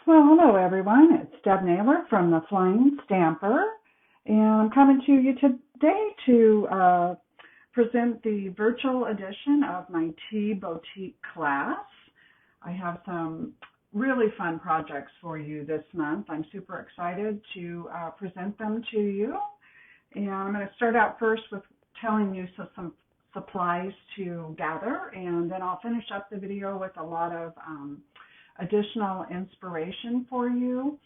Well, hello everyone. It's Deb Naylor from the Flying Stamper, and I'm coming to you today to present the virtual edition of my Tea Boutique class. I have some really fun projects for you this month. I'm super excited to present them to you, and I'm going to start out first with telling you some supplies to gather, and then I'll finish up the video with a lot of additional inspiration for you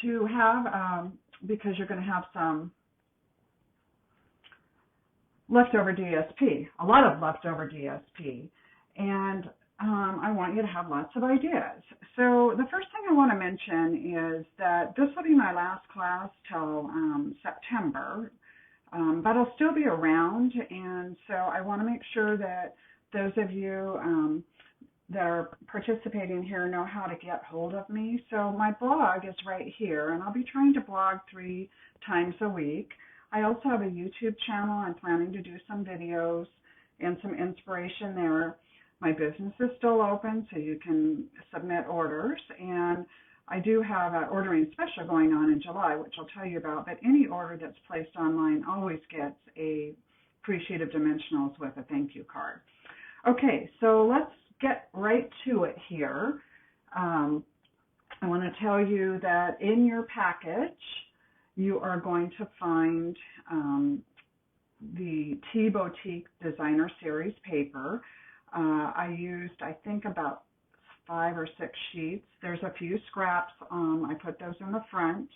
to have because you're going to have some leftover DSP, a lot of leftover DSP, and I want you to have lots of ideas. So the first thing I want to mention is that this will be my last class till September, but I'll still be around, and so I want to make sure that those of you that are participating here know how to get hold of me. So my blog is right here, and I'll be trying to blog 3 times a week. I also have a YouTube channel. I'm planning to do some videos and some inspiration there. My business is still open, so you can submit orders, and I do have an ordering special going on in July, which I'll tell you about, but any order that's placed online always gets a free sheet of dimensionals with a thank you card. Okay, so let's get right to it here. I want to tell you that in your package, you are going to find the Tea Boutique Designer Series paper. I used, I think, about 5 or 6 sheets. There's a few scraps. I put those in the front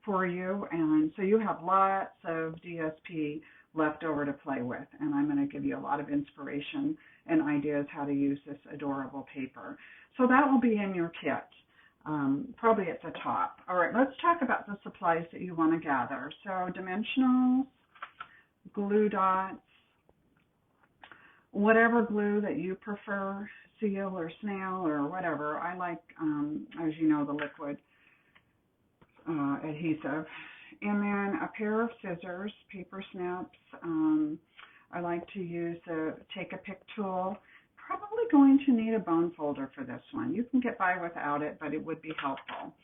for you, and so you have lots of DSP left over to play with, and I'm going to give you a lot of inspiration and ideas how to use this adorable paper. So that will be in your kit, probably at the top. All right, let's talk about the supplies that you want to gather. So dimensionals, glue dots, whatever glue that you prefer, seal or snail or whatever. I like, as you know, the liquid adhesive. And then a pair of scissors, paper snips. I like to use a take a pick tool. Probably going to need a bone folder for this one. You can get by without it, but it would be helpful.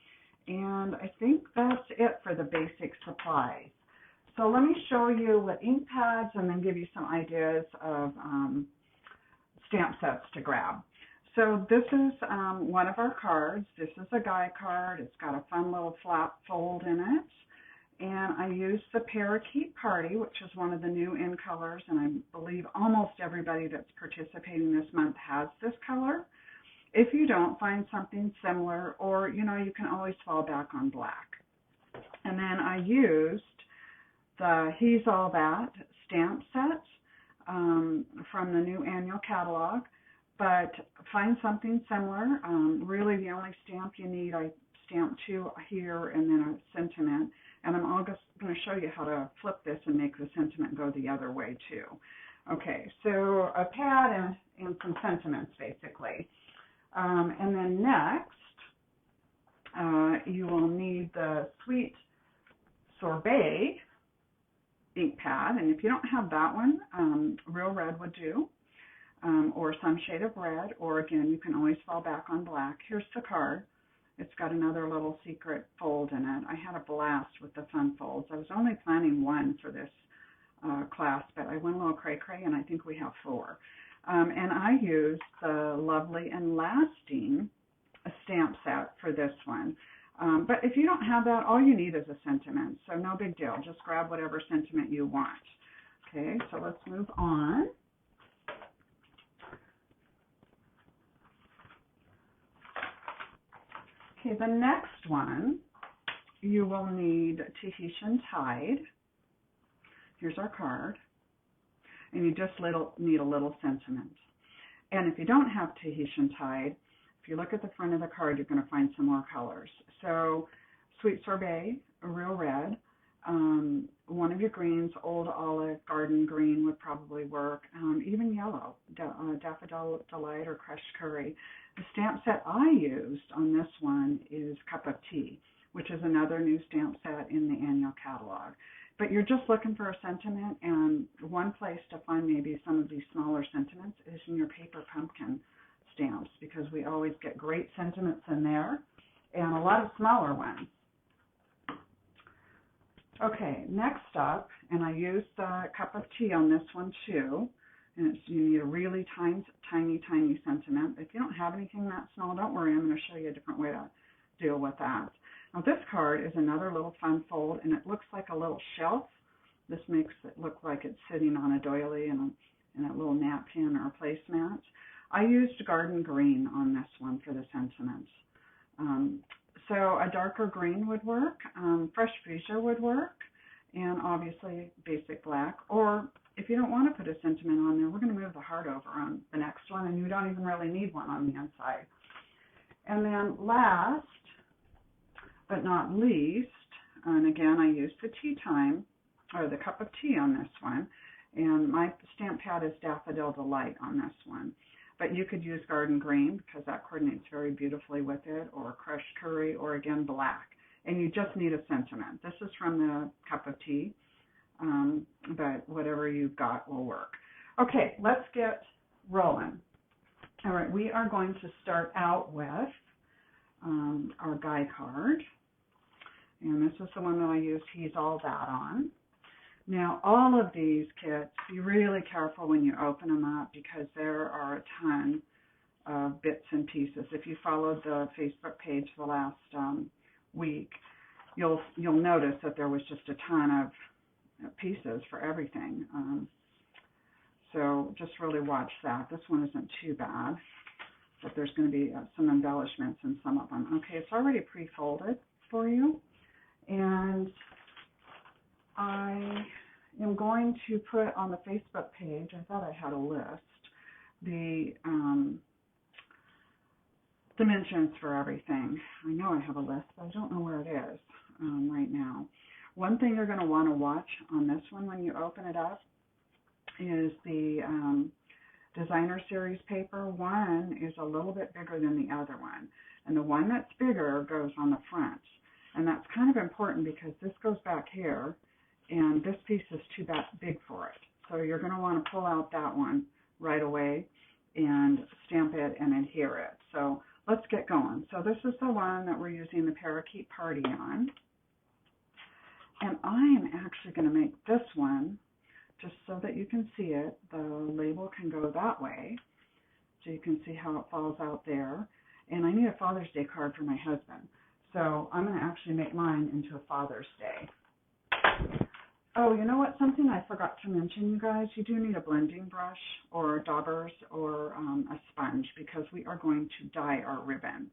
And I think that's it for the basic supplies. So let me show you with ink pads and then give you some ideas of stamp sets to grab. So this is one of our cards. This is a guy card. It's got a fun little flap fold in it. And I used the Parakeet Party, which is one of the new in colors, and I believe almost everybody that's participating this month has this color. If you don't, find something similar, or, you know, you can always fall back on black. And then I used the He's All That stamp set from the new annual catalog, but find something similar. Really the only stamp you need, I stamped 2 here and then a sentiment. And I'm also going to show you how to flip this and make the sentiment go the other way too. Okay, so a pad and some sentiments basically. And then next, you will need the Sweet Sorbet ink pad. And if you don't have that one, Real Red would do, or some shade of red, or again, you can always fall back on black. Here's the card. It's got another little secret fold in it. I had a blast with the fun folds. I was only planning 1 for this class, but I went a little cray-cray, and I think we have 4. And I used the Lovely and Lasting stamp set for this one. But if you don't have that, all you need is a sentiment, so no big deal. Just grab whatever sentiment you want. Okay, so let's move on. Okay, the next one, you will need Tahitian Tide. Here's our card. And you just need a little sentiment. And if you don't have Tahitian Tide, if you look at the front of the card, you're going to find some more colors. So Sweet Sorbet, Real Red, one of your greens, Old Olive, Garden Green would probably work, even yellow, Daffodil Delight or Crushed Curry. The stamp set I used on this one is Cup of Tea, which is another new stamp set in the annual catalog. But you're just looking for a sentiment, and one place to find maybe some of these smaller sentiments is in your paper pumpkin stamps, because we always get great sentiments in there. and a lot of smaller ones. Okay, next up, and I used the cup of tea on this one too, and you need a really tiny, tiny sentiment. If you don't have anything that small, don't worry, I'm going to show you a different way to deal with that. Now this card is another little fun fold, and it looks like a little shelf. This makes it look like it's sitting on a doily and a little napkin or a placemat. I used garden green on this one for the sentiment. So a darker green would work, fresh fuchsia would work, and obviously basic black. Or if you don't want to put a sentiment on there, we're going to move the heart over on the next one, and you don't even really need one on the inside. And then last but not least, and again I used the tea time, or the cup of tea on this one, and my stamp pad is Daffodil Delight on this one. But you could use garden green because that coordinates very beautifully with it, or crushed curry, or again black. And you just need a sentiment. This is from the cup of tea, but whatever you've got will work. Okay, let's get rolling. All right, we are going to start out with our guy card. And this is the one that I used He's All That on. Now, all of these kits, be really careful when you open them up because there are a ton of bits and pieces. If you followed the Facebook page the last week, you'll notice that there was just a ton of pieces for everything. So just really watch that. This one isn't too bad, but there's going to be some embellishments in some of them. Okay, it's already pre-folded for you, and I am going to put on the Facebook page, I thought I had a list, the dimensions for everything. I know I have a list, but I don't know where it is right now. One thing you're going to want to watch on this one when you open it up is the designer series paper. One is a little bit bigger than the other one, and the one that's bigger goes on the front. And that's kind of important because this goes back here, and this piece is too big for it. So you're going to want to pull out that one right away and stamp it and adhere it. So let's get going. So this is the one that we're using the Parakeet Party on. And I am actually going to make this one, just so that you can see it, the label can go that way. So you can see how it falls out there. And I need a Father's Day card for my husband. So I'm going to actually make mine into a Father's Day. Oh, you know what? Something I forgot to mention, you guys. You do need a blending brush or daubers or a sponge because we are going to dye our ribbon.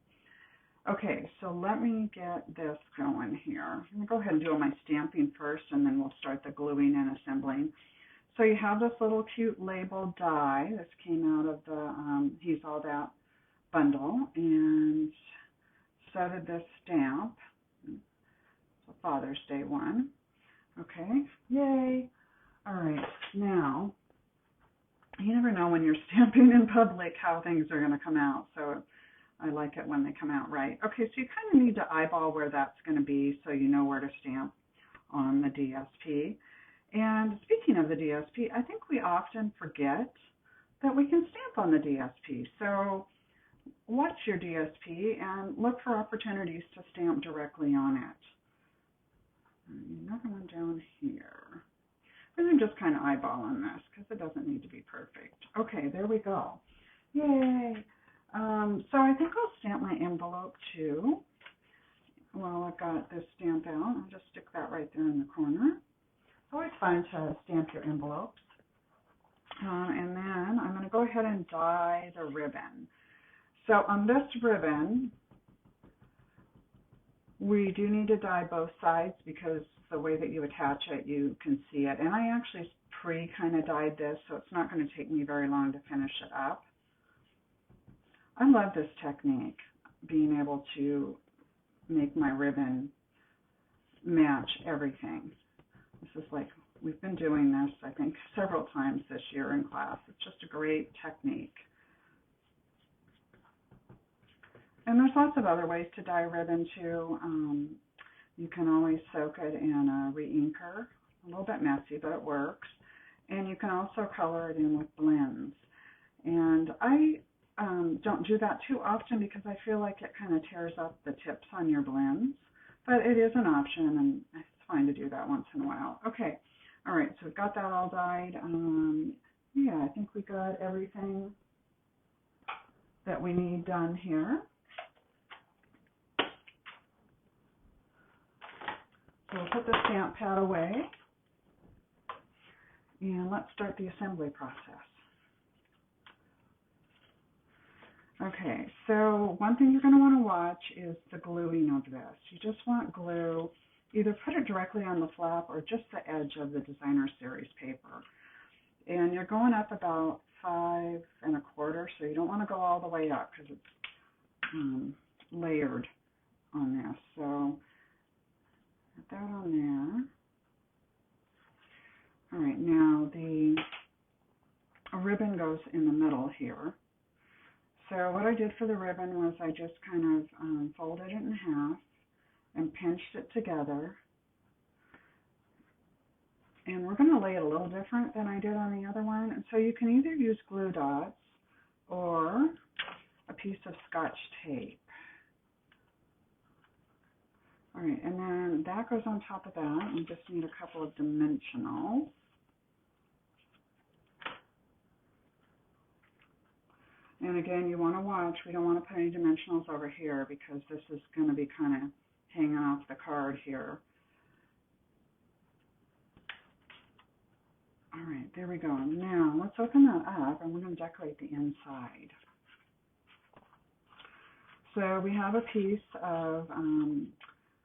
Okay, so let me get this going here. I'm going to go ahead and do my stamping first, and then we'll start the gluing and assembling. So you have this little cute label die. This came out of the He's All That bundle, and so did this stamp. It's a Father's Day one. Okay, yay. All right, now, you never know when you're stamping in public how things are going to come out, so I like it when they come out right. Okay, so you kind of need to eyeball where that's going to be so you know where to stamp on the DSP. And speaking of the DSP, I think we often forget that we can stamp on the DSP. So watch your DSP and look for opportunities to stamp directly on it. Another one down here. And I'm just kind of eyeballing this because it doesn't need to be perfect. Okay, there we go. Yay! So I think I'll stamp my envelope too. Well, I've got this stamp out. I'll just stick that right there in the corner. It's always fun to stamp your envelopes. And then I'm going to go ahead and dye the ribbon. So on this ribbon, we do need to dye both sides because the way that you attach it, you can see it. And I actually kind of dyed this, so it's not going to take me very long to finish it up. I love this technique, being able to make my ribbon match everything. This is like, we've been doing this, I think, several times this year in class. It's just a great technique. And there's lots of other ways to dye ribbon too. You can always soak it in a re-inker. A little bit messy, but it works. And you can also color it in with blends. And I don't do that too often because I feel like it kind of tears up the tips on your blends. But it is an option, and it's fine to do that once in a while. Okay, all right, so we've got that all dyed. Yeah, I think we got everything that we need done here. So we'll put the stamp pad away, and let's start the assembly process. Okay, so one thing you're going to want to watch is the gluing of this. You just want glue, either put it directly on the flap or just the edge of the Designer Series paper. And you're going up about 5 1/4, so you don't want to go all the way up because it's layered on this. So put that on there. All right, now the ribbon goes in the middle here. So what I did for the ribbon was I just kind of folded it in half and pinched it together. And we're going to lay it a little different than I did on the other one. And so you can either use glue dots or a piece of Scotch tape. All right, and then that goes on top of that. We just need a couple of dimensionals. And again, you want to watch. We don't want to put any dimensionals over here because this is going to be kind of hanging off the card here. All right, there we go. Now, let's open that up, and we're going to decorate the inside. So we have a piece of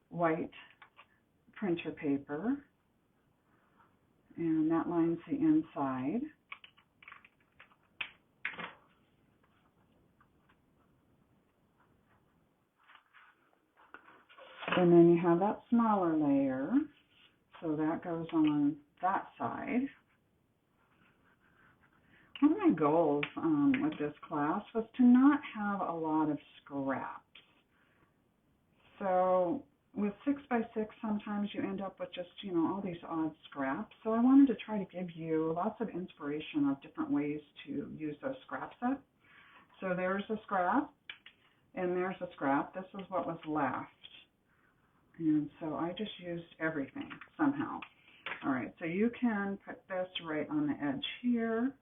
white printer paper, and that lines the inside. And then you have that smaller layer, so that goes on that side. One of my goals with this class was to not have a lot of scraps. So with 6x6, sometimes you end up with just, all these odd scraps. So I wanted to try to give you lots of inspiration of different ways to use those scraps up. So there's a scrap, and there's a scrap. This is what was left. And so I just used everything somehow. All right, so you can put this right on the edge here.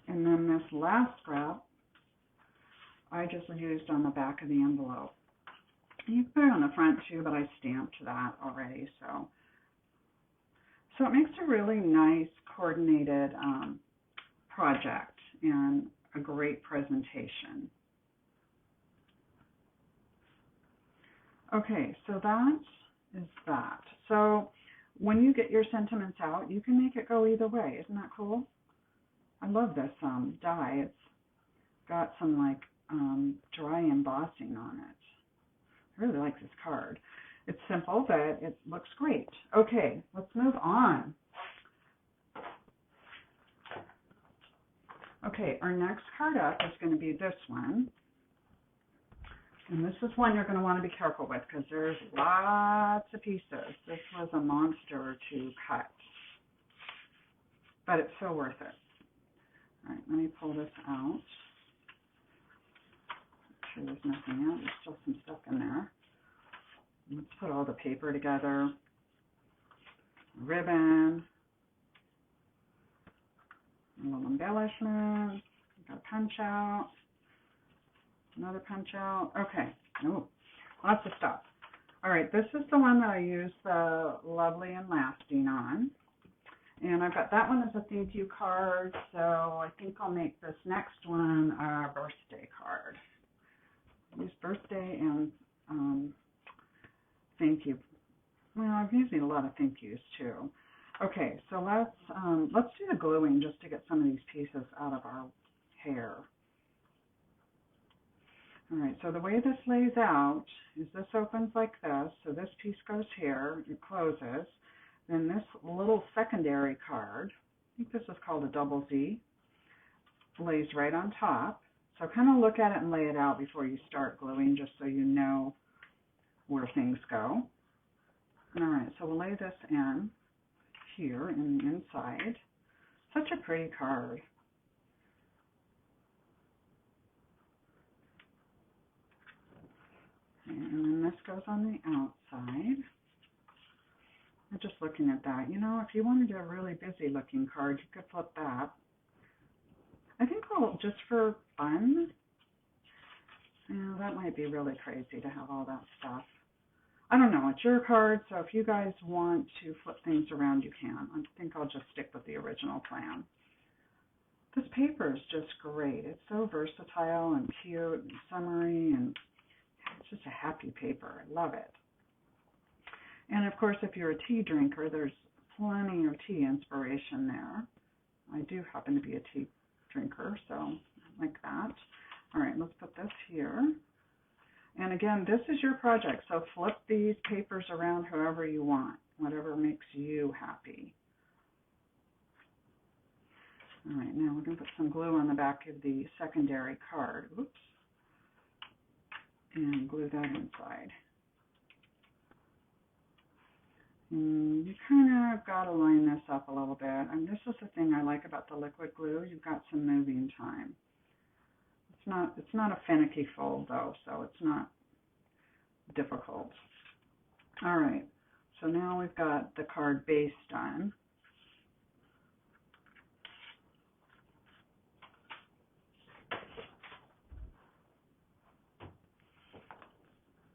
And then this last scrap, I just used on the back of the envelope. You can put it on the front too, but I stamped that already. So it makes a really nice coordinated project and a great presentation. Okay, so that is that. So when you get your sentiments out, you can make it go either way. Isn't that cool? I love this die. It's got some dry embossing on it. I really like this card. It's simple, but it looks great. Okay, let's move on. Okay, our next card up is going to be this one. And this is one you're going to want to be careful with because there's lots of pieces. This was a monster to cut, but it's so worth it. All right, let me pull this out. Make sure there's nothing out. There's still some stuff in there. Let's put all the paper together. Ribbon. A little embellishment. Got a punch out. Another punch out. Okay. Oh, lots of stuff. All right, this is the one that I used the Lovely and Lasting on. And I've got that one as a thank you card, so I think I'll make this next one a birthday card. Use birthday and thank you. Well, I've used a lot of thank yous too. Okay, so let's do the gluing just to get some of these pieces out of our hair. All right, so the way this lays out is this opens like this. So this piece goes here, it closes. Then this little secondary card, I think this is called a double Z, lays right on top. So kind of look at it and lay it out before you start gluing just so you know where things go. All right, so we'll lay this in here in the inside. Such a pretty card. And then this goes on the outside. I'm just looking at that. You know, if you wanted a really busy looking card, you could flip that. I think just for fun, you know, that might be really crazy to have all that stuff. I don't know, it's your card, so if you guys want to flip things around, you can. I think I'll just stick with the original plan. This paper is just great. It's so versatile and cute and summery, and it's just a happy paper. I love it. And of course, if you're a tea drinker, there's plenty of tea inspiration there. I do happen to be a tea drinker, so I like that. All right, let's put this here. And again, this is your project, so flip these papers around however you want, whatever makes you happy. All right, now we're going to put some glue on the back of the secondary card. Oops. And glue that inside. And you kind of got to line this up a little bit. And this is the thing I like about the liquid glue. You've got some moving time. It's not a finicky fold though, so it's not difficult. All right, so now we've got the card base done.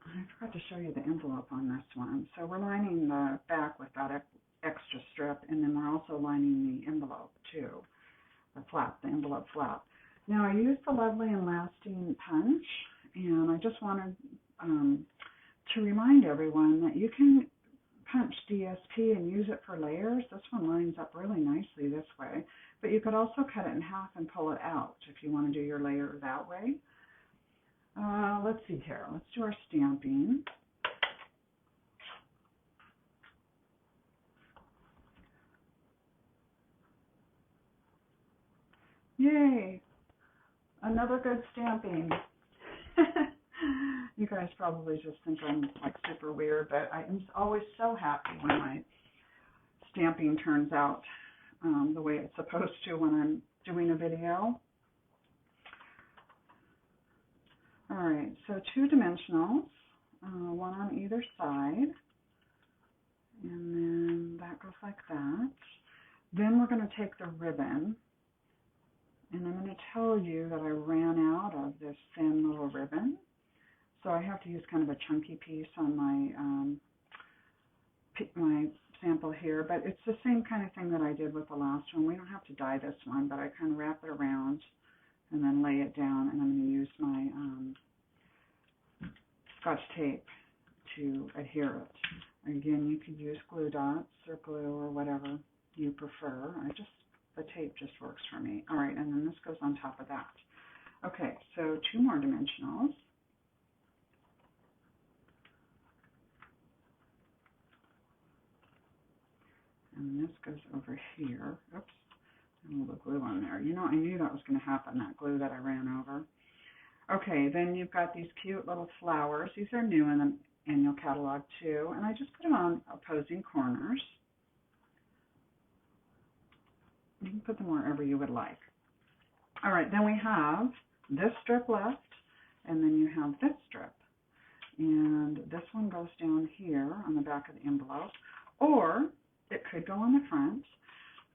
I forgot to show you the envelope on this one. So we're lining the back with that extra strip, and then we're also lining the envelope too, the flap, the envelope flap. Now I used the Lovely and Lasting punch, and I just wanted to remind everyone that you can punch DSP and use it for layers. This one lines up really nicely this way, but you could also cut it in half and pull it out if you want to do your layer that way. Let's see here. Let's do our stamping. Yay! Another good stamping. You guys probably just think I'm like super weird, but I'm always so happy when my stamping turns out the way it's supposed to when I'm doing a video. All right, so 2 dimensionals, one on either side, and then that goes like that. Then we're going to take the ribbon, and I'm going to tell you that I ran out of this thin little ribbon, so I have to use kind of a chunky piece on my sample here, but it's the same kind of thing that I did with the last one. We don't have to dye this one, but I kind of wrap it around and then lay it down, and I'm going to use my Scotch tape to adhere it. Again, you could use glue dots or glue or whatever you prefer. The tape just works for me. All right, and then this goes on top of that. Okay, so 2 more dimensionals. And this goes over here. Oops, a little glue on there. You know, I knew that was going to happen, that glue that I ran over. Okay, then you've got these cute little flowers. These are new in the annual catalog too, and I just put them on opposing corners. You can put them wherever you would like. All right, then we have this strip left, and then you have this strip. And this one goes down here on the back of the envelope, or it could go on the front.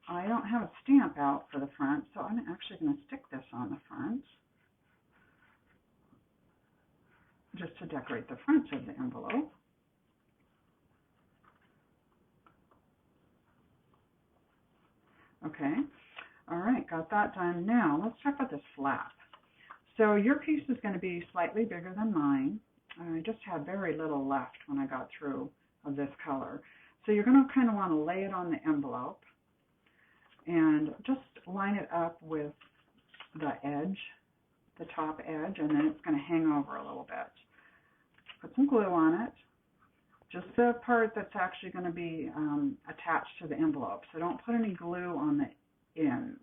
I don't have a stamp out for the front, so I'm actually going to stick this on the front, just to decorate the front of the envelope. Okay, all right, got that done. Now let's talk about this flap. So your piece is going to be slightly bigger than mine. I just had very little left when I got through of this color. So you're going to kind of want to lay it on the envelope and just line it up with the edge, the top edge, and then it's going to hang over a little bit. Put some glue on it, just the part that's actually going to be attached to the envelope. So don't put any glue on the end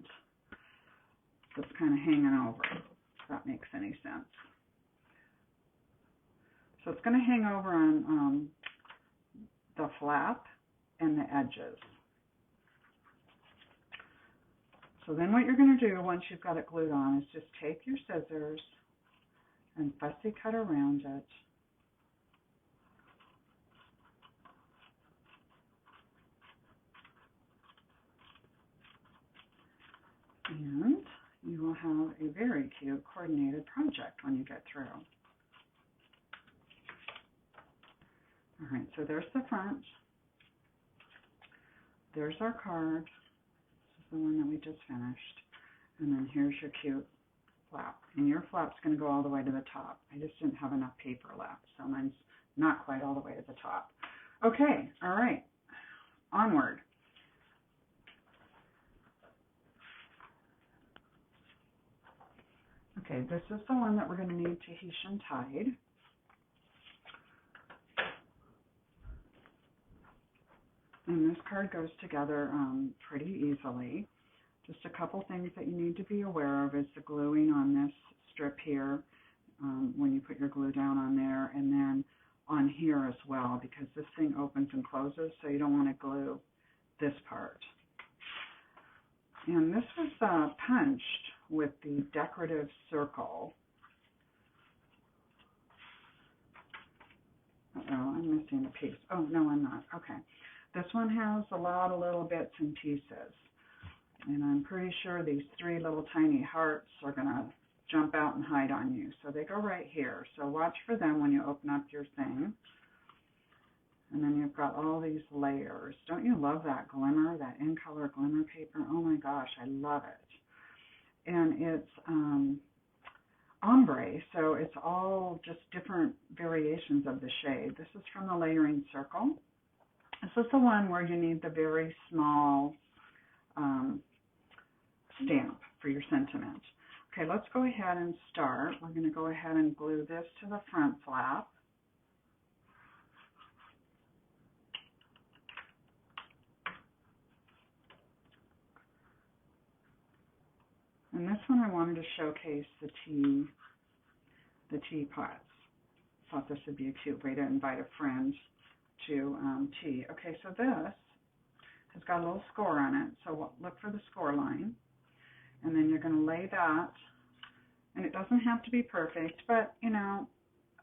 that's kind of hanging over, if that makes any sense. So it's going to hang over on the flap and the edges. So then what you're going to do once you've got it glued on is just take your scissors and fussy cut around it. And you will have a very cute coordinated project when you get through. All right, so there's the front. There's our card. This is the one that we just finished. And then here's your cute flap. And your flap's going to go all the way to the top. I just didn't have enough paper left, so mine's not quite all the way to the top. Okay, all right, onward. Okay, this is the one that we're going to need Tahitian tied. And this card goes together pretty easily. Just a couple things that you need to be aware of is the gluing on this strip here when you put your glue down on there, and then on here as well, because this thing opens and closes, so you don't want to glue this part. And this was punched with the decorative circle. Uh-oh, I'm missing a piece. Oh, no, I'm not. Okay. This one has a lot of little bits and pieces. And I'm pretty sure these three little tiny hearts are going to jump out and hide on you. So they go right here. So watch for them when you open up your thing. And then you've got all these layers. Don't you love that glimmer, that in-color glimmer paper? Oh my gosh, I love it. And it's ombre, so it's all just different variations of the shade. This is from the Layering Circle. This is the one where you need the very small stamp for your sentiment. Okay, let's go ahead and start. We're going to go ahead and glue this to the front flap. And this one I wanted to showcase the teapots. Thought this would be a cute way to invite a friend to tea. Okay, so this has got a little score on it, so look for the score line. And then you're going to lay that, and it doesn't have to be perfect, but, you know,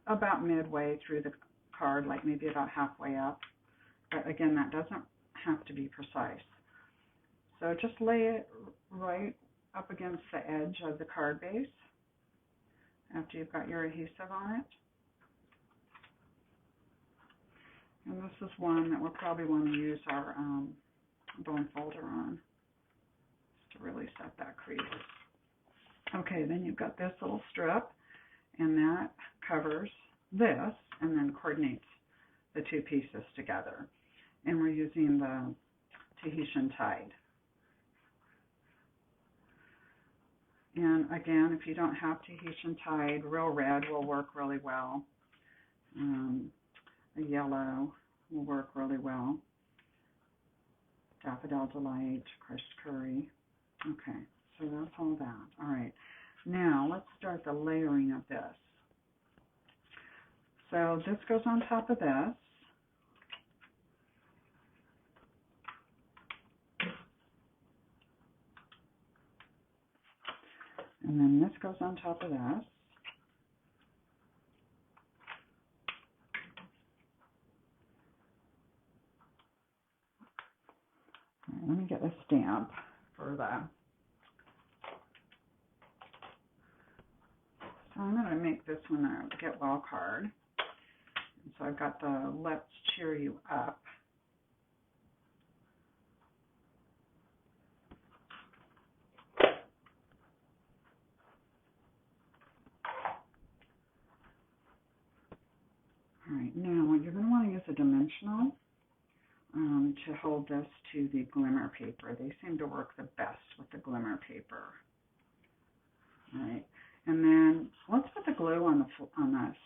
about midway through the card, like maybe about halfway up. But again, that doesn't have to be precise. So just lay it right up against the edge of the card base after you've got your adhesive on it. And this is one that we'll probably want to use our bone folder on, just to really set that crease. Okay, then you've got this little strip, and that covers this and then coordinates the two pieces together. And we're using the Tahitian tied. And again, if you don't have Tahitian tied, real red will work really well. A yellow will work really well. Daffodil Delight, crushed curry. Okay, so that's all that. All right, now let's start the layering of this. So this goes on top of this. And then this goes on top of this. All right, let me get a stamp for that. So I'm going to make this one a Get Well card. And so I've got the Let's Cheer You Up. All right, now you're going to want to use a dimensional to hold this to the glimmer paper. They seem to work the best with the glimmer paper. All right, and then let's put the glue on the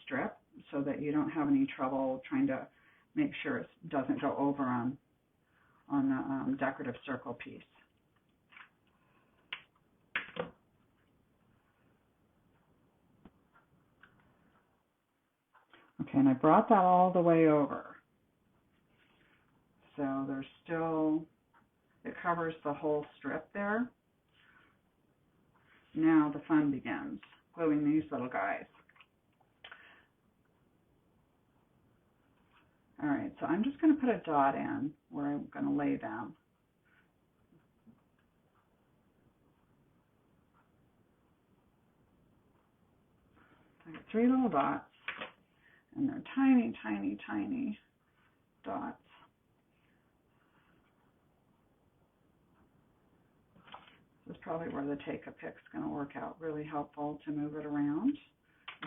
strip so that you don't have any trouble trying to make sure it doesn't go over on the decorative circle piece. Okay, and I brought that all the way over. So there's still, it covers the whole strip there. Now the fun begins, gluing these little guys. All right, so I'm just going to put a dot in where I'm going to lay them. I got 3 little dots, and they're tiny, tiny, tiny dots. This is probably where the Take-A-Pic is going to work out really helpful to move it around.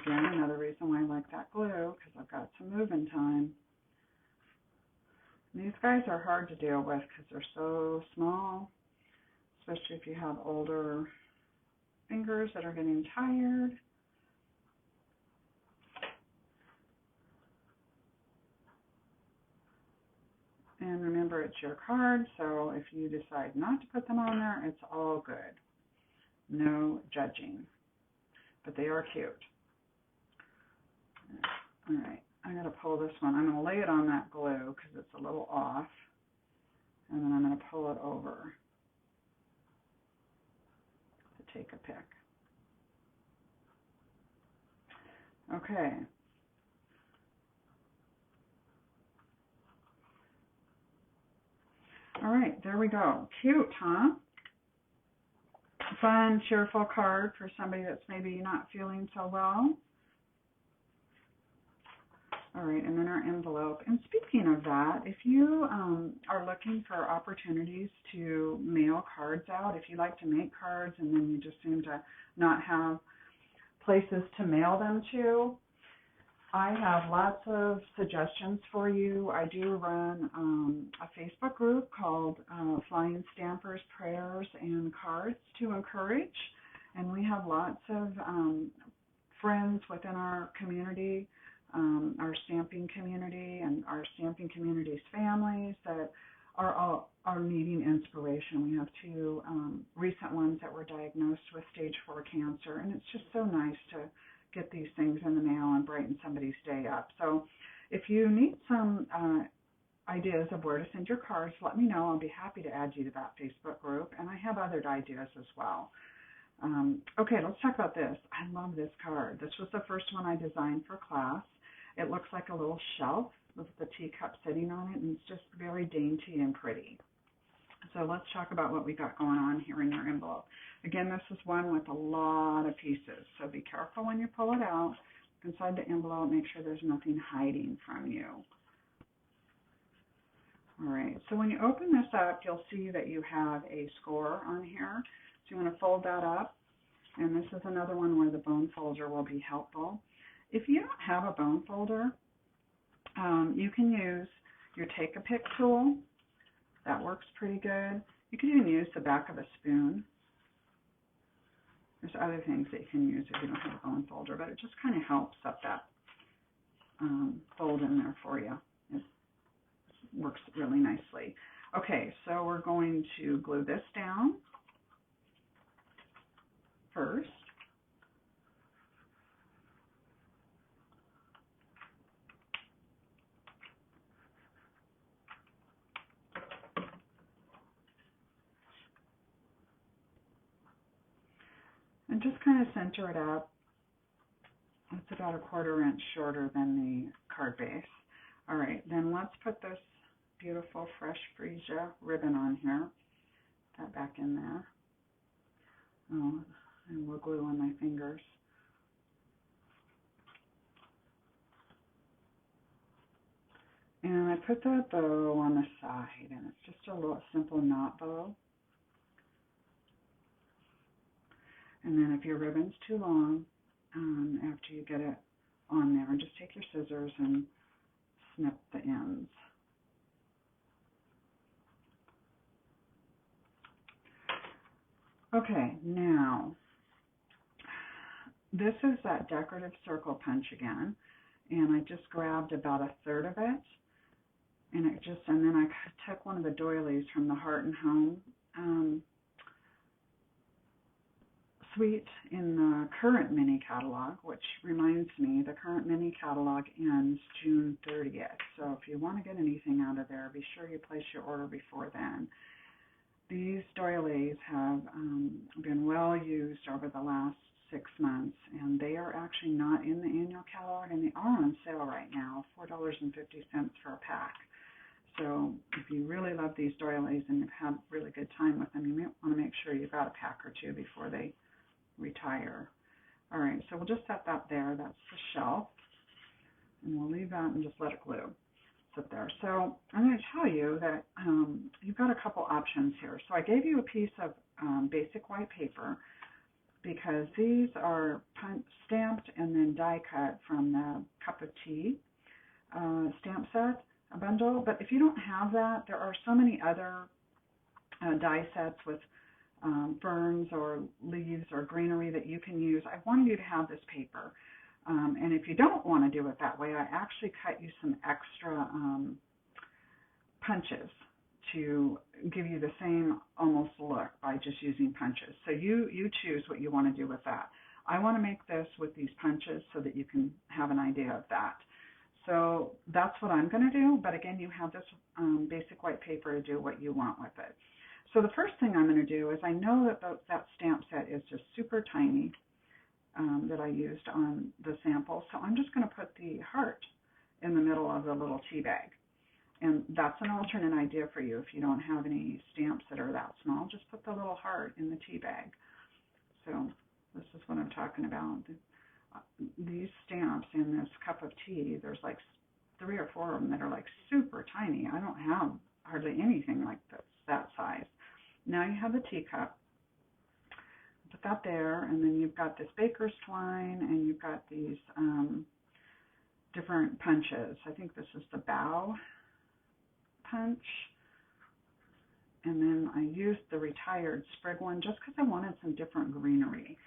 Again, another reason why I like that glue, because I've got some moving time. And these guys are hard to deal with because they're so small, especially if you have older fingers that are getting tired. And remember, it's your card, so if you decide not to put them on there, it's all good. No judging. But they are cute. All right, I'm going to pull this one. I'm going to lay it on that glue because it's a little off. And then I'm going to pull it over to Take-A-Pic. Okay. All right, there we go. Cute, huh? Fun, cheerful card for somebody that's maybe not feeling so well. All right, and then our envelope. And speaking of that, if you are looking for opportunities to mail cards out, if you like to make cards and then you just seem to not have places to mail them to, I have lots of suggestions for you. I do run a Facebook group called Flying Stampers, Prayers, and Cards to Encourage. And we have lots of friends within our community, our stamping community and our stamping community's families that are needing inspiration. We have 2 recent ones that were diagnosed with stage 4 cancer, and it's just so nice to get these things in the mail and brighten somebody's day up. So if you need some ideas of where to send your cards, let me know. I'll be happy to add you to that Facebook group, and I have other ideas as well. Okay, let's talk about this. I love this card. This was the first one I designed for class. It looks like a little shelf with the teacup sitting on it, and it's just very dainty and pretty. So let's talk about what we got going on here in your envelope. Again, this is one with a lot of pieces, so be careful when you pull it out. Inside the envelope, make sure there's nothing hiding from you. All right, so when you open this up, you'll see that you have a score on here. So you want to fold that up, and this is another one where the bone folder will be helpful. If you don't have a bone folder, you can use your Take-A-Pic tool. That works pretty good. You can even use the back of a spoon. There's other things that you can use if you don't have a bone folder, but it just kind of helps up that fold in there for you. It works really nicely. Okay, so we're going to glue this down first. And just kind of center it up. It's about a 1/4 inch shorter than the card base. All right, then let's put this beautiful fresh freesia ribbon on here. That back in there. Oh, and we'll glue on my fingers. And I put the bow on the side, and it's just a little simple knot bow. And then if your ribbon's too long, after you get it on there, just take your scissors and snip the ends. Okay, now, this is that decorative circle punch again, and I just grabbed about 1/3 of it, and then I took one of the doilies from the Heart and Home suite in the current mini catalog, which reminds me, the current mini catalog ends June 30th. So if you want to get anything out of there, be sure you place your order before then. These doilies have been well used over the last 6 months, and they are actually not in the annual catalog, and they are on sale right now, $4.50 for a pack. So if you really love these doilies and you've had really good time with them, you may want to make sure you've got a pack or two before they retire. All right, so we'll just set that there. That's the shelf, and we'll leave that and just let it glue. Sit there. So I'm going to tell you that you've got a couple options here. So I gave you a piece of basic white paper because these are stamped and then die cut from the cup of tea stamp set, a bundle. But if you don't have that, there are so many other die sets with ferns or leaves or greenery that you can use. I wanted you to have this paper. And if you don't want to do it that way, I actually cut you some extra punches to give you the same almost look by just using punches. So you choose what you want to do with that. I want to make this with these punches so that you can have an idea of that. So that's what I'm going to do. But again, you have this basic white paper to do what you want with it. So the first thing I'm going to do is I know that that stamp set is just super tiny. That I used on the sample. So I'm just going to put the heart in the middle of the little tea bag. And that's an alternate idea for you. If you don't have any stamps that are that small, just put the little heart in the tea bag. So this is what I'm talking about. These stamps in this cup of tea, there's like 3 or 4 of them that are like super tiny. I don't have hardly anything like this, that size. Now you have the teacup. Put that there, and then you've got this baker's twine, and you've got these different punches. I think this is the bow punch, and then I used the retired sprig one just because I wanted some different greenery.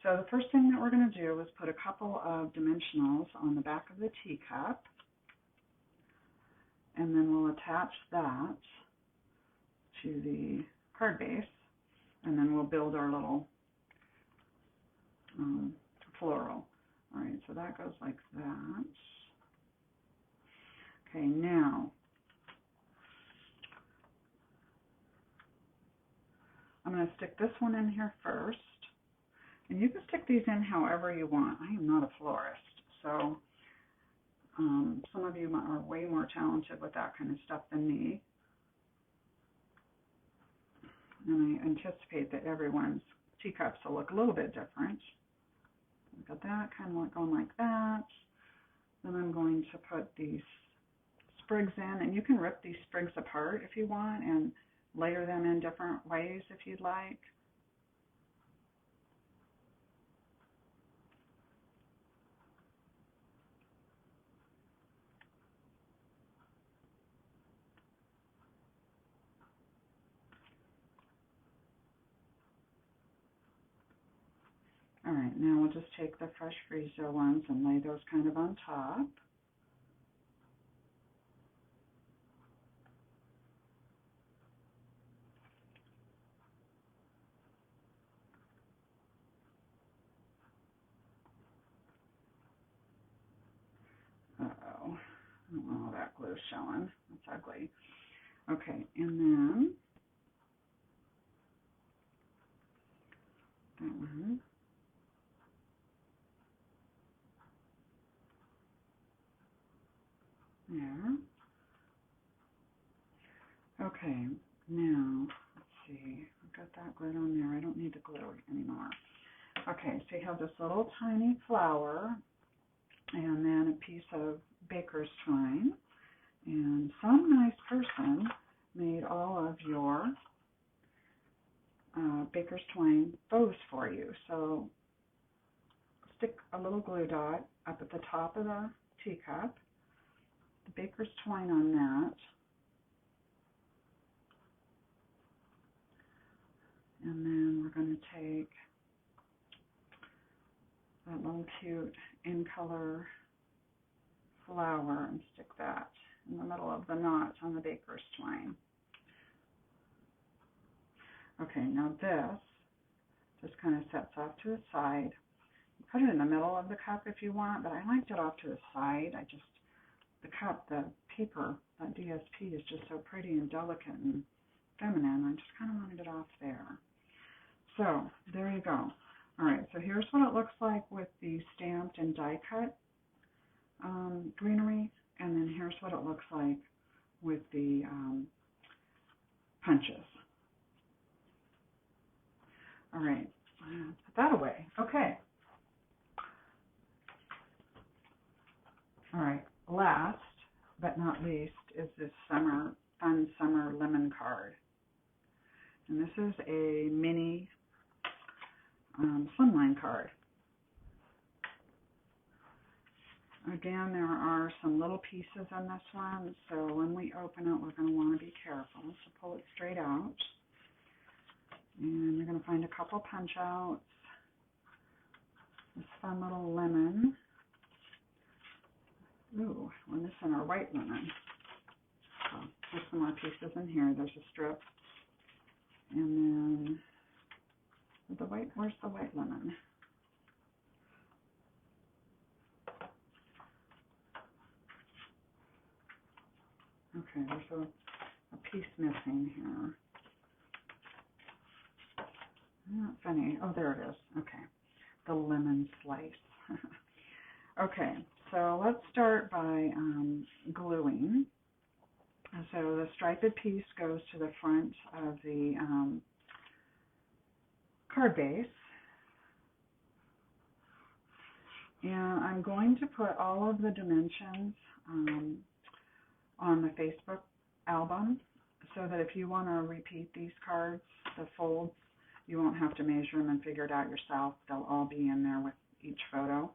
So the first thing that we're going to do is put a couple of dimensionals on the back of the teacup, and then we'll attach that to the card base, and then we'll build our little floral. All right, so that goes like that. Okay, now I'm going to stick this one in here first, and you can stick these in however you want. I am not a florist, so some of you are way more talented with that kind of stuff than me, and I anticipate that everyone's teacups will look a little bit different. Got that, kind of going like that. Then I'm going to put these sprigs in, and you can rip these sprigs apart if you want and layer them in different ways if you'd like. All right, now we'll just take the fresh freezer ones and lay those kind of on top. Uh-oh, oh, that glue's showing. That's ugly. Okay, and then that one. There. Okay, now, let's see. I've got that glued on there. I don't need the glue anymore. Okay, so you have this little tiny flower and then a piece of baker's twine. And some nice person made all of your baker's twine bows for you. So stick a little glue dot up at the top of the teacup, the baker's twine on that, and then we're going to take that little cute in color flower and stick that in the middle of the knot on the baker's twine. Okay, now this just kind of sets off to the side. Put it in the middle of the cup if you want, but I liked it off to the side. The cup, the paper, that DSP is just so pretty and delicate and feminine. I just kind of wanted it off there. So there you go. All right, so here's what it looks like with the stamped and die cut greenery, and then here's what it looks like with the punches. All right, put that away. Okay. All right, last but not least is this fun summer lemon card. And this is a mini slimline card. Again, there are some little pieces in this one, so when we open it, we're going to want to be careful. So pull it straight out. And you're going to find a couple punch outs. This fun little lemon. Ooh, we're missing our white lemon. So there's some more pieces in here. There's a strip. And then where's the white lemon? Okay, there's a piece missing here. Not funny. Oh, there it is. Okay, the lemon slice. Okay, so let's start by gluing. So the striped piece goes to the front of the card base. And I'm going to put all of the dimensions on the Facebook album so that if you want to repeat these cards, the folds, you won't have to measure them and figure it out yourself. They'll all be in there with each photo.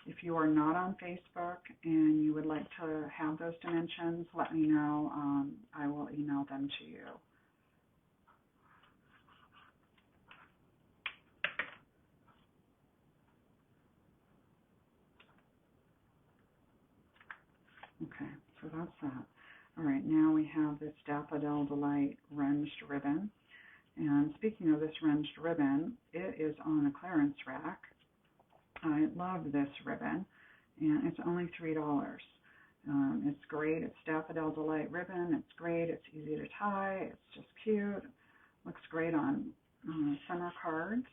If you are not on Facebook and you would like to have those dimensions, let me know. I will email them to you. Okay, so that's that. All right, now we have this Daffodil Delight Runged Ribbon. And speaking of this runged ribbon, it is on a clearance rack. I love this ribbon, and it's only $3. It's great. It's Daffodil Delight ribbon. It's great. It's easy to tie. It's just cute. Looks great on summer cards.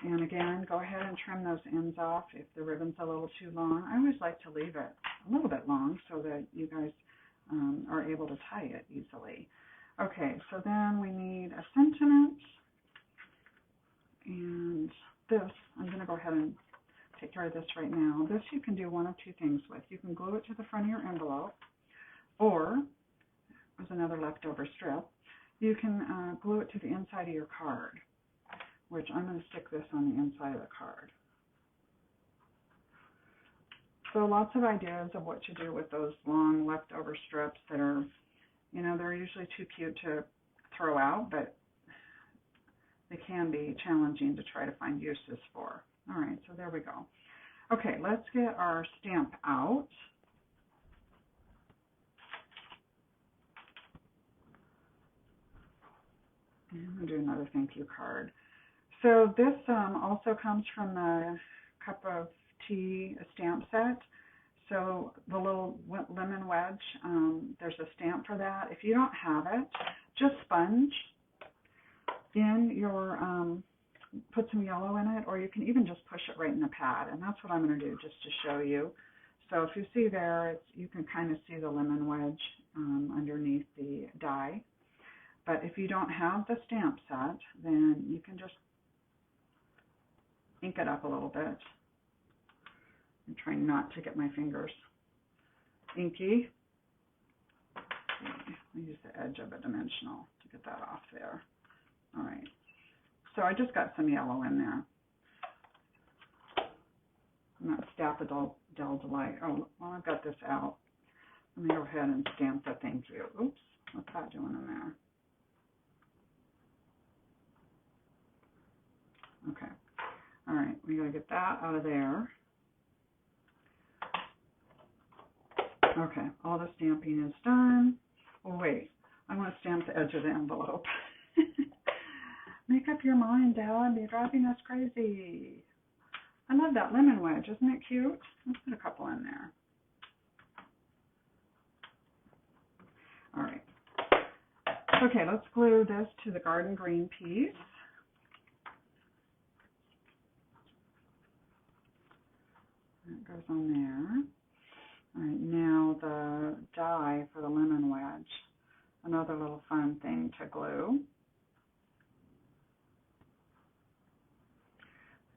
And again, go ahead and trim those ends off if the ribbon's a little too long. I always like to leave it a little bit long so that you guys are able to tie it easily. Okay, so then we need a sentiment. And this, I'm going to go ahead and take care of this right now. This you can do one of two things with. You can glue it to the front of your envelope, or, there's another leftover strip, you can glue it to the inside of your card, which I'm going to stick this on the inside of the card. So lots of ideas of what to do with those long leftover strips that are, you know, they're usually too cute to throw out, but they can be challenging to try to find uses for. All right, so there we go. Okay, let's get our stamp out. And I'm going to do another thank you card. So this also comes from the Cup of Tea stamp set. So the little lemon wedge, there's a stamp for that. If you don't have it, just sponge in your, put some yellow in it, or you can even just push it right in the pad. And that's what I'm going to do just to show you. So if you see there, you can kind of see the lemon wedge underneath the die. But if you don't have the stamp set, then you can just ink it up a little bit. I'm trying not to get my fingers inky. I'll use the edge of a dimensional to get that off there. All right. So I just got some yellow in there. And that's Daffodil Delight. Oh, well, I've got this out. Let me go ahead and stamp the thank you. Oops, what's that doing in there? Okay. All right, we got to get that out of there. Okay, all the stamping is done. Oh, wait, I want to stamp the edge of the envelope. Make up your mind, Dad. You're driving us crazy. I love that lemon wedge. Isn't it cute? Let's put a couple in there. All right. Okay, let's glue this to the garden green piece. That goes on there. All right, now the die for the lemon wedge. Another little fun thing to glue.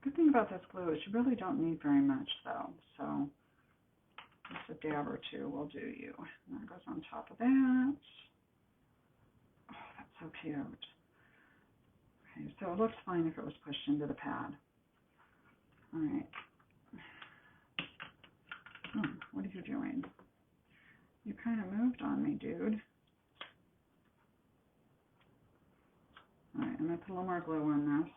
The good thing about this glue is you really don't need very much though, so just a dab or two will do you. And that goes on top of that. Oh, that's so cute. Okay, so it looks fine if it was pushed into the pad. All right. Oh, what are you doing? You kind of moved on me, dude. All right, I'm going to put a little more glue on this.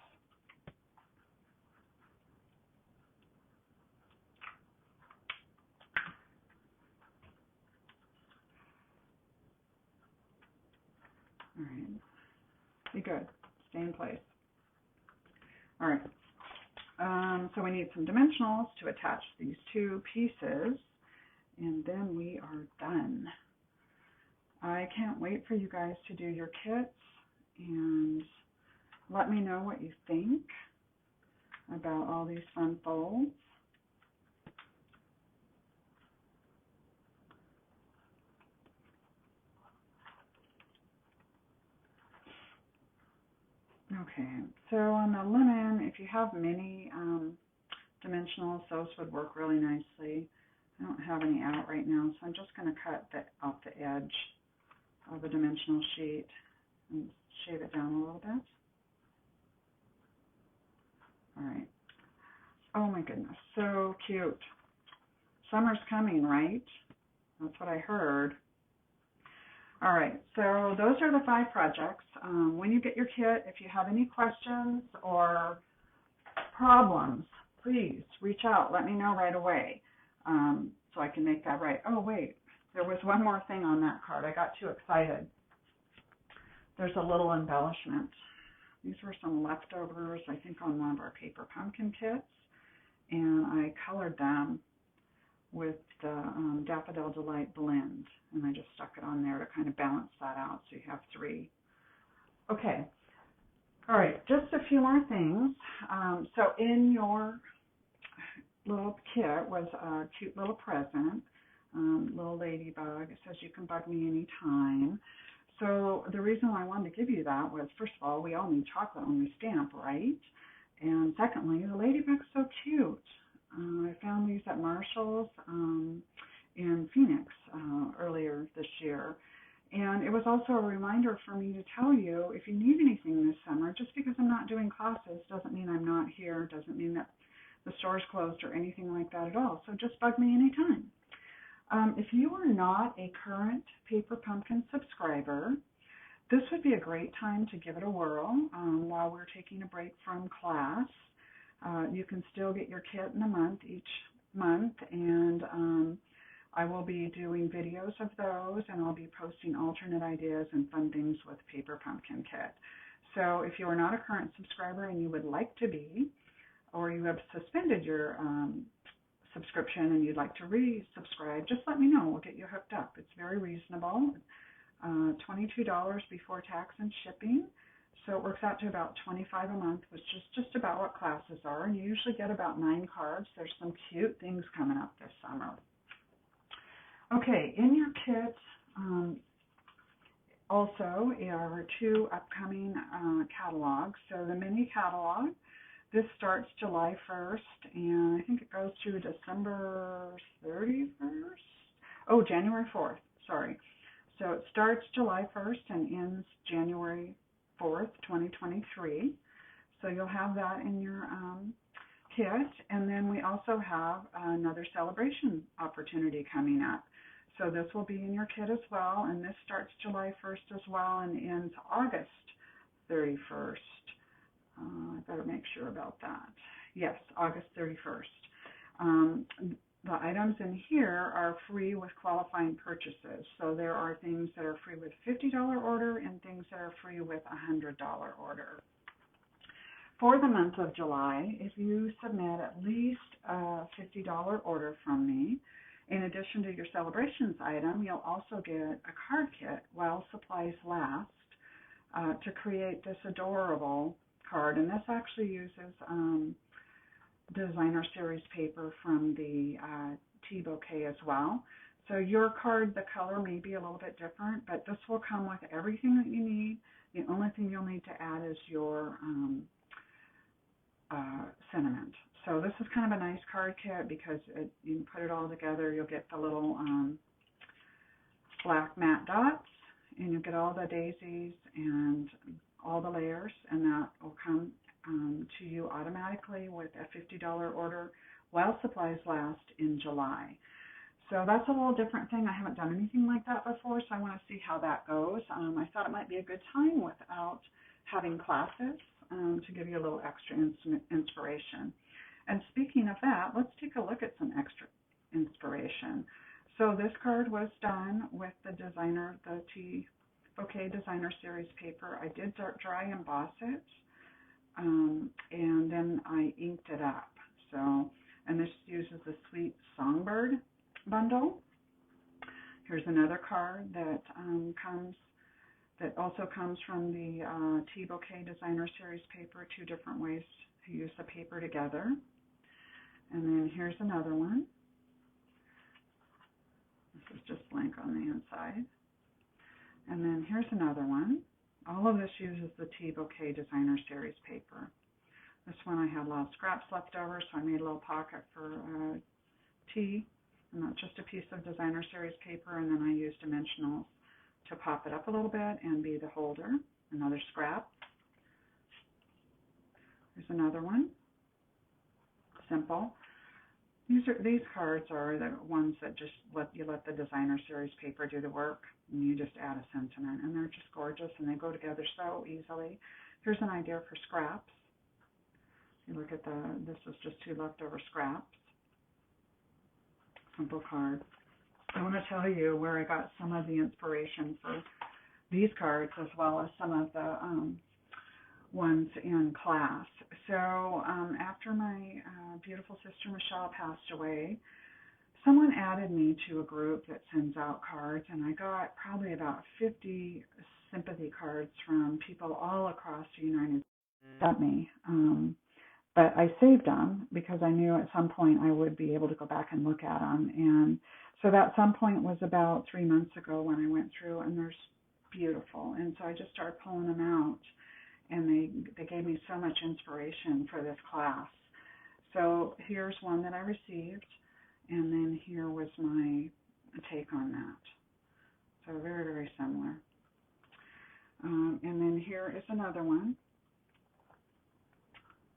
All right. Be good. Stay in place. All right. So we need some dimensionals to attach these two pieces, and then we are done. I can't wait for you guys to do your kits, and let me know what you think about all these fun folds. Okay, so on the lemon, if you have mini dimensionals, those would work really nicely. I don't have any out right now, so I'm just going to cut off the edge of a dimensional sheet and shave it down a little bit. All right. Oh my goodness, so cute. Summer's coming, right? That's what I heard. All right, so those are the 5 projects. When you get your kit, if you have any questions or problems, please reach out. Let me know right away so I can make that right. Oh, wait, there was one more thing on that card. I got too excited. There's a little embellishment. These were some leftovers, I think, on one of our paper pumpkin kits, and I colored them with the Daffodil Delight blend, and I just stuck it on there to kind of balance that out, so you have 3. Okay, all right, just a few more things. So in your little kit was a cute little present, little ladybug. It says you can bug me anytime. So the reason why I wanted to give you that was, first of all, we all need chocolate when we stamp, right? And secondly, the ladybug's so cute. I found these at Marshall's in Phoenix earlier this year. And it was also a reminder for me to tell you, if you need anything this summer, just because I'm not doing classes doesn't mean I'm not here, doesn't mean that the store's closed or anything like that at all. So just bug me anytime. If you are not a current Paper Pumpkin subscriber, this would be a great time to give it a whirl while we're taking a break from class. You can still get your kit in a month each month, and I will be doing videos of those, and I'll be posting alternate ideas and fun things with Paper Pumpkin Kit. So if you are not a current subscriber and you would like to be, or you have suspended your subscription and you'd like to resubscribe, just let me know. We'll get you hooked up. It's very reasonable, $22 before tax and shipping. So it works out to about $25 a month, which is just about what classes are. And you usually get about 9 cards. There's some cute things coming up this summer. Okay, in your kit also are 2 upcoming catalogs. So the mini catalog, this starts July 1st, and I think it goes to December 31st. Oh, January 4th, sorry. So it starts July 1st and ends January 4th, 2023. So you'll have that in your kit. And then we also have another celebration opportunity coming up. So this will be in your kit as well, and this starts July 1st as well and ends August 31st. I better make sure about that. Yes, August 31st. The items in here are free with qualifying purchases. So there are things that are free with $50 order and things that are free with $100 order. For the month of July, if you submit at least a $50 order from me, in addition to your celebrations item, you'll also get a card kit while supplies last to create this adorable card. And this actually uses designer series paper from the Tea Bouquet as well. So your card, the color may be a little bit different, but this will come with everything that you need. The only thing you'll need to add is your sentiment. So this is kind of a nice card kit because you can put it all together. You'll get the little black matte dots, and you'll get all the daisies and all the layers, and that will come to you automatically with a $50 order while supplies last in July. So that's a little different thing. I haven't done anything like that before, so I want to see how that goes. I thought it might be a good time without having classes to give you a little extra inspiration. And speaking of that, let's take a look at some extra inspiration. So this card was done with the Tea Bouquet Designer Series paper. I did dry emboss it, and then I inked it up. So, and this uses the Sweet Songbird bundle. Here's another card that also comes from the Tea Bouquet Designer Series paper. 2 different ways to use the paper together. And then here's another one. This is just blank on the inside. And then here's another one. All of this uses the Tea Bouquet Designer Series paper. This one I had a lot of scraps left over, so I made a little pocket for tea. And that's just a piece of Designer Series paper, and then I used dimensionals to pop it up a little bit and be the holder. Another scrap. Here's another one. Simple. These cards are the ones that just let the Designer Series paper do the work, and you just add a sentiment, and they're just gorgeous, and they go together so easily. Here's an idea for scraps. You look at this is just 2 leftover scraps. Simple card. I want to tell you where I got some of the inspiration for these cards, as well as some of the ones in class. So after my beautiful sister Michelle passed away, someone added me to a group that sends out cards, and I got probably about 50 sympathy cards from people all across the United States. But I saved them because I knew at some point I would be able to go back and look at them. And so that some point was about 3 months ago when I went through, and they're beautiful. And so I just started pulling them out, and they gave me so much inspiration for this class. So here's one that I received, and then here was my take on that. So very, very similar. And then here is another one.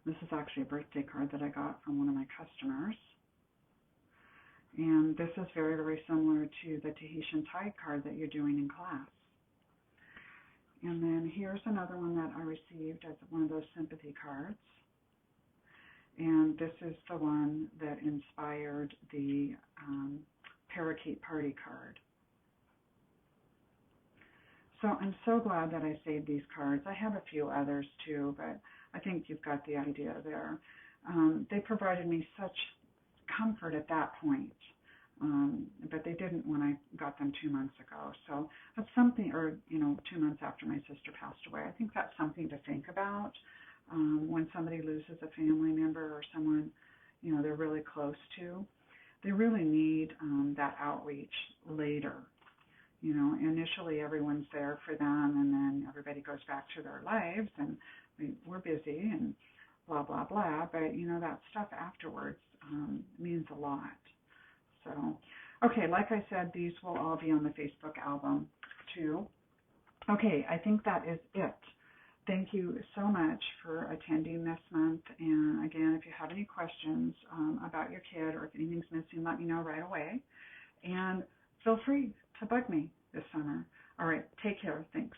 This is actually a birthday card that I got from one of my customers. And this is very, very similar to the Tahitian Tide card that you're doing in class. And then here's another one that I received as one of those sympathy cards. And this is the one that inspired the Parakeet Party card. So I'm so glad that I saved these cards. I have a few others too, but I think you've got the idea there. They provided me such comfort at that point, but they didn't when I got them 2 months ago. So that's something, or 2 months after my sister passed away. I think that's something to think about when somebody loses a family member or someone they're really close to. They really need that outreach later. Initially everyone's there for them, and then everybody goes back to their lives, and we're busy and blah, blah, blah. But, that stuff afterwards means a lot. So, okay, like I said, these will all be on the Facebook album too. Okay, I think that is it. Thank you so much for attending this month. And again, if you have any questions about your kid or if anything's missing, let me know right away. And feel free to bug me this summer. All right, take care. Thanks.